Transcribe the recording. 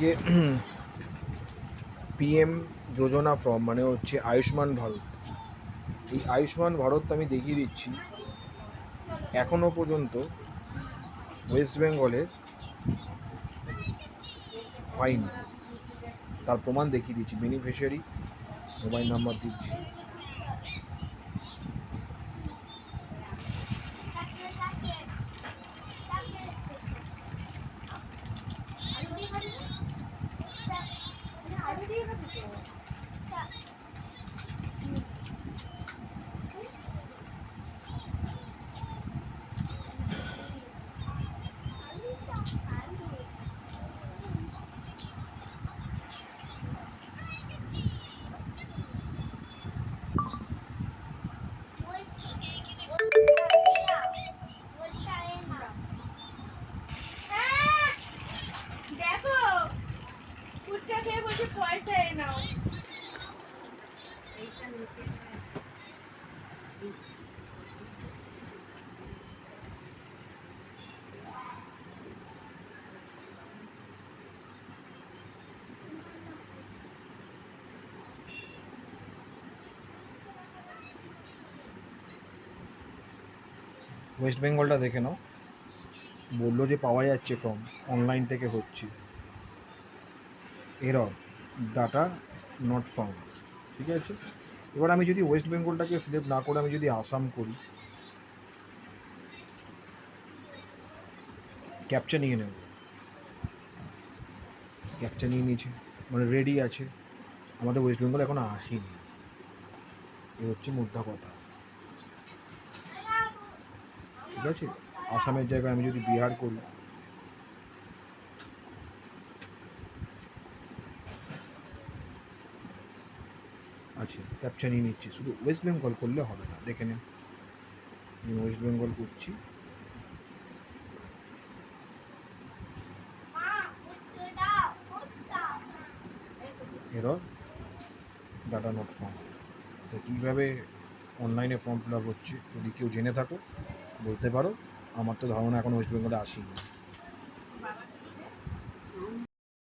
যে পিএম যোজনা ফর্ম মানে হচ্ছে আয়ুষ্মান ভারত। এই আয়ুষ্মান ভারত আমি দেখিয়ে দিচ্ছি, এখনও পর্যন্ত ওয়েস্ট বেঙ্গলের হয়নি। তার প্রমাণ দেখিয়ে দিচ্ছি, বেনিফিশিয়ারি মোবাইল নাম্বার দিচ্ছি। দেখো ফুচকা খেয়ে বলছে পয়সা এ নাও। এইটা নিচে আছে। ওয়েস্ট বেঙ্গলটা দেখে নাও, বললো যে পাওয়া যাচ্ছে ফর্ম, অনলাইন থেকে হচ্ছে। এরর ডাটা নট ফাউন্ড, ঠিক আছে। এবার আমি যদি ওয়েস্ট বেঙ্গলটাকে সিলেক্ট না করে আমি যদি আসাম করি, ক্যাপচা নিয়ে নেব, ক্যাপচা নিয়ে নিয়েছি, মানে রেডি আছে। আমাদের ওয়েস্ট বেঙ্গল এখনো আসেনি, এ হচ্ছে মোদ্দা কথা, ঠিক আছে। আসামের জায়গায় আমি যদি বিহার করি, আছে ক্যাপচা নিয়ে নিচ্ছি, শুধু ওয়েস্ট বেঙ্গল করলে হবে না, দেখে নিন। আমি ওয়েস্ট বেঙ্গল করছি, এরর ডাটা নট ফাউন্ড। তো কীভাবে অনলাইনে ফর্ম ফিল আপ হচ্ছে, যদি কেউ জেনে থাকো বলতে পারো। আমার তো ধারণা এখন ওয়েস্ট বেঙ্গলে আসেনি।